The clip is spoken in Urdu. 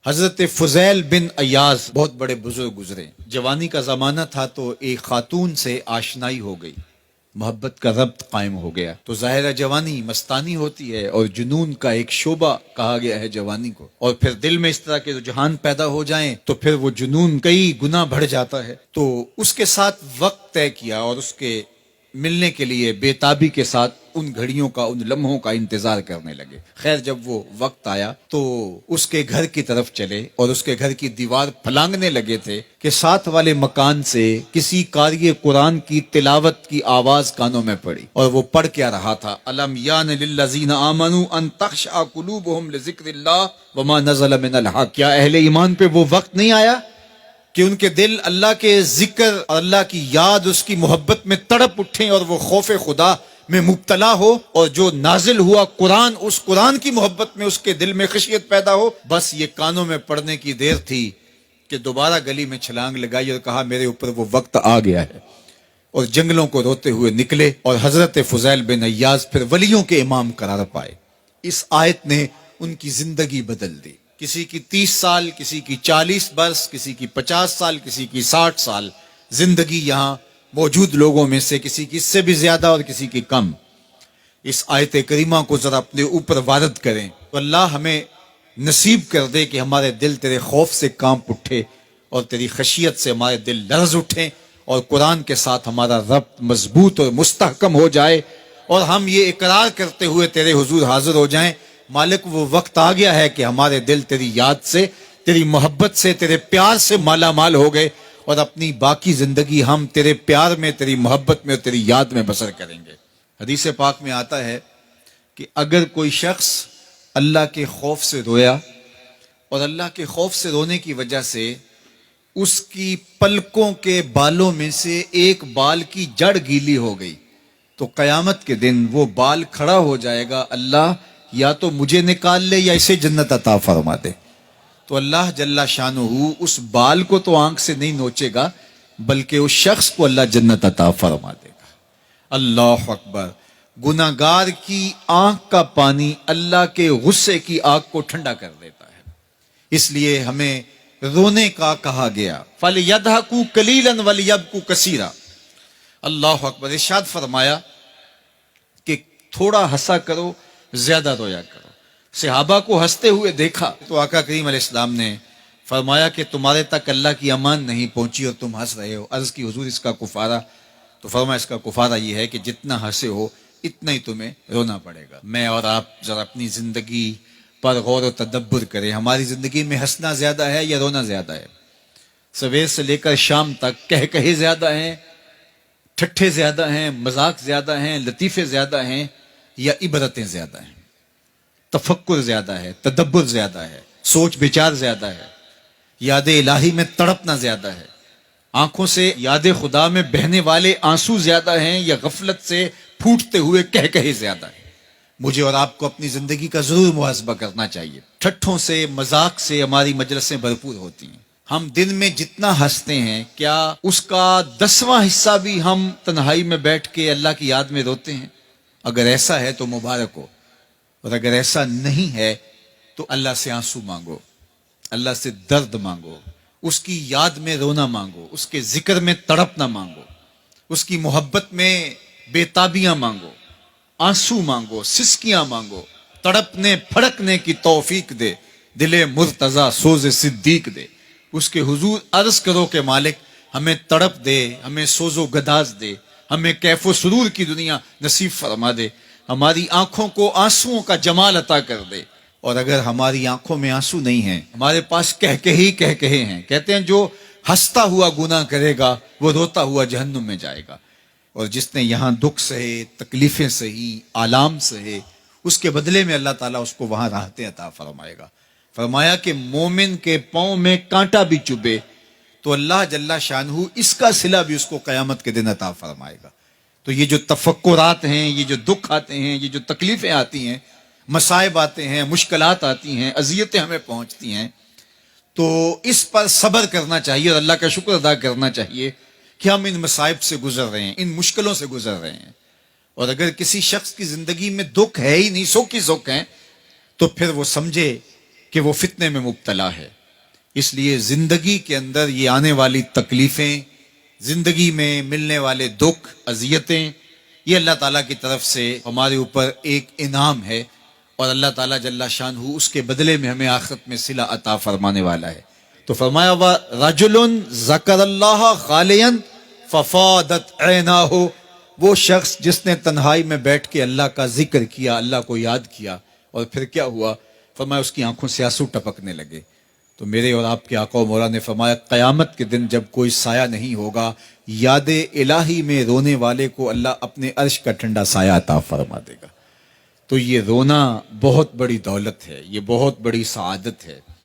حضرت فضیل بن ایاز بہت بڑے بزرگ گزرے. جوانی کا زمانہ تھا تو ایک خاتون سے آشنائی ہو گئی، محبت کا ربط قائم ہو گیا. تو ظاہرہ جوانی مستانی ہوتی ہے اور جنون کا ایک شعبہ کہا گیا ہے جوانی کو، اور پھر دل میں اس طرح کے رجحان پیدا ہو جائیں تو پھر وہ جنون کئی گنا بڑھ جاتا ہے. تو اس کے ساتھ وقت طے کیا اور اس کے ملنے کے لیے بے تابی کے ساتھ ان گھڑیوں کا، ان لمحوں کا انتظار کرنے لگے. خیر جب وہ وقت آیا تو اس کے گھر کی طرف چلے اور اس کے گھر کی دیوار پھلانگنے لگے تھے کہ ساتھ والے مکان سے کسی قاری قرآن کی تلاوت کی آواز کانوں میں پڑی. اور وہ پڑھ کیا رہا تھا، الم یان للذین آمنوا ان تخشع قلوبهم لذکر اللہ وما نزل من الحق. کیا اہل ایمان پہ وہ وقت نہیں آیا کہ ان کے دل اللہ کے ذکر اور اللہ کی یاد، اس کی محبت میں تڑپ اٹھیں اور وہ خوف خدا میں مبتلا ہو، اور جو نازل ہوا قرآن، اس قرآن کی محبت میں اس کے دل میں خشیت پیدا ہو. بس یہ کانوں میں پڑنے کی دیر تھی کہ دوبارہ گلی میں چھلانگ لگائی اور کہا میرے اوپر وہ وقت آ گیا ہے، اور جنگلوں کو روتے ہوئے نکلے. اور حضرت فضیل بن ایاز پھر ولیوں کے امام قرار پائے. اس آیت نے ان کی زندگی بدل دی. کسی کی 30 سال، کسی کی 40 برس، کسی کی 50 سال، کسی کی 60 سال زندگی یہاں موجود لوگوں میں سے کسی کی اس سے بھی زیادہ اور کسی کی کم. اس آیت کریمہ کو ذرا اپنے اوپر وارد کریں تو اللہ ہمیں نصیب کر دے کہ ہمارے دل تیرے خوف سے کانپ اٹھے اور تیری خشیت سے ہمارے دل لرز اٹھیں، اور قرآن کے ساتھ ہمارا ربط مضبوط اور مستحکم ہو جائے، اور ہم یہ اقرار کرتے ہوئے تیرے حضور حاضر ہو جائیں، مالک وہ وقت آ گیا ہے کہ ہمارے دل تیری یاد سے، تیری محبت سے، تیرے پیار سے مالا مال ہو گئے، اور اپنی باقی زندگی ہم تیرے پیار میں، تیری محبت میں اور تیری یاد میں بسر کریں گے. حدیث پاک میں آتا ہے کہ اگر کوئی شخص اللہ کے خوف سے رویا اور اللہ کے خوف سے رونے کی وجہ سے اس کی پلکوں کے بالوں میں سے ایک بال کی جڑ گیلی ہو گئی تو قیامت کے دن وہ بال کھڑا ہو جائے گا، اللہ یا تو مجھے نکال لے یا اسے جنت عطا فرما دے. تو اللہ جل شانہ اس بال کو تو آنکھ سے نہیں نوچے گا، بلکہ اس شخص کو اللہ جنت عطا فرما دے گا. اللہ اکبر. گناہگار کی آنکھ کا پانی اللہ کے غصے کی آگ کو ٹھنڈا کر دیتا ہے. اس لیے ہمیں رونے کا کہا گیا، فَلْيَضْحَكُوا قَلِيلًا وَلْيَبْكُوا كَثِيرًا. اللہ اکبر. ارشاد فرمایا کہ تھوڑا ہنسا کرو، زیادہ رویا کرو. صحابہ کو ہنستے ہوئے دیکھا تو آقا کریم علیہ السلام نے فرمایا کہ تمہارے تک اللہ کی امان نہیں پہنچی اور تم ہنس رہے ہو. عرض کی حضور اس کا کفارہ؟ تو فرمایا اس کا کفارہ یہ ہے کہ جتنا ہنسے ہو اتنا ہی تمہیں رونا پڑے گا. میں اور آپ ذرا اپنی زندگی پر غور و تدبر کریں. ہماری زندگی میں ہنسنا زیادہ ہے یا رونا زیادہ ہے؟ سویر سے لے کر شام تک کہے زیادہ ہیں، ٹھٹھے زیادہ ہیں، مذاق زیادہ ہیں، لطیفے زیادہ ہیں، یا عبرتیں زیادہ ہیں؟ تفکر زیادہ ہے، تدبر زیادہ ہے، سوچ بچار زیادہ ہے، یاد الہی میں تڑپنا زیادہ ہے، آنکھوں سے یاد خدا میں بہنے والے آنسو زیادہ ہیں، یا غفلت سے پھوٹتے ہوئے کہے زیادہ ہیں؟ مجھے اور آپ کو اپنی زندگی کا ضرور محاسبہ کرنا چاہیے. ٹھٹھوں سے، مذاق سے ہماری مجلسیں بھرپور ہوتی ہیں. ہم دن میں جتنا ہنستے ہیں کیا اس کا 10واں حصہ بھی ہم تنہائی میں بیٹھ کے اللہ کی یاد میں روتے ہیں؟ اگر ایسا ہے تو مبارک ہو، اور اگر ایسا نہیں ہے تو اللہ سے آنسو مانگو، اللہ سے درد مانگو، اس کی یاد میں رونا مانگو، اس کے ذکر میں تڑپنا مانگو، اس کی محبت میں بے تابیاں مانگو، آنسو مانگو، سسکیاں مانگو. تڑپنے پھڑکنے کی توفیق دے، دل مرتضی سوز صدیق دے. اس کے حضور عرض کرو کہ مالک ہمیں تڑپ دے، ہمیں سوز و گداز دے، ہمیں کیف و سرور کی دنیا نصیب فرما دے، ہماری آنکھوں کو آنسوؤں کا جمال عطا کر دے. اور اگر ہماری آنکھوں میں آنسو نہیں ہیں، ہمارے پاس کہے ہیں، کہتے ہیں جو ہنستا ہوا گناہ کرے گا وہ روتا ہوا جہنم میں جائے گا، اور جس نے یہاں دکھ سہے، تکلیفیں سہی، آلام سہے، اس کے بدلے میں اللہ تعالیٰ اس کو وہاں راحتیں عطا فرمائے گا. فرمایا کہ مومن کے پاؤں میں کانٹا بھی چبھے تو اللہ جل شانہ اس کا صلہ بھی اس کو قیامت کے دن عطا فرمائے گا. تو یہ جو تفکرات ہیں، یہ جو دکھ آتے ہیں، یہ جو تکلیفیں آتی ہیں، مصائب آتے ہیں، مشکلات آتی ہیں، اذیتیں ہمیں پہنچتی ہیں، تو اس پر صبر کرنا چاہیے اور اللہ کا شکر ادا کرنا چاہیے کہ ہم ان مصائب سے گزر رہے ہیں، ان مشکلوں سے گزر رہے ہیں. اور اگر کسی شخص کی زندگی میں دکھ ہے ہی نہیں، سکھ ہی سکھ ہیں، تو پھر وہ سمجھے کہ وہ فتنے میں مبتلا ہے. اس لیے زندگی کے اندر یہ آنے والی تکلیفیں، زندگی میں ملنے والے دکھ، اذیتیں، یہ اللہ تعالیٰ کی طرف سے ہمارے اوپر ایک انعام ہے، اور اللہ تعالیٰ جل شانہ اس کے بدلے میں ہمیں آخرت میں صلہ عطا فرمانے والا ہے. تو فرمایا رجل ذکر اللہ خالیا ففاضت عیناہ، وہ شخص جس نے تنہائی میں بیٹھ کے اللہ کا ذکر کیا، اللہ کو یاد کیا، اور پھر کیا ہوا؟ فرمایا اس کی آنکھوں سے آنسو ٹپکنے لگے. تو میرے اور آپ کے آقا و مولا نے فرمایا قیامت کے دن جب کوئی سایہ نہیں ہوگا، یاد الہی میں رونے والے کو اللہ اپنے عرش کا ٹھنڈا سایہ عطا فرما دے گا. تو یہ رونا بہت بڑی دولت ہے، یہ بہت بڑی سعادت ہے.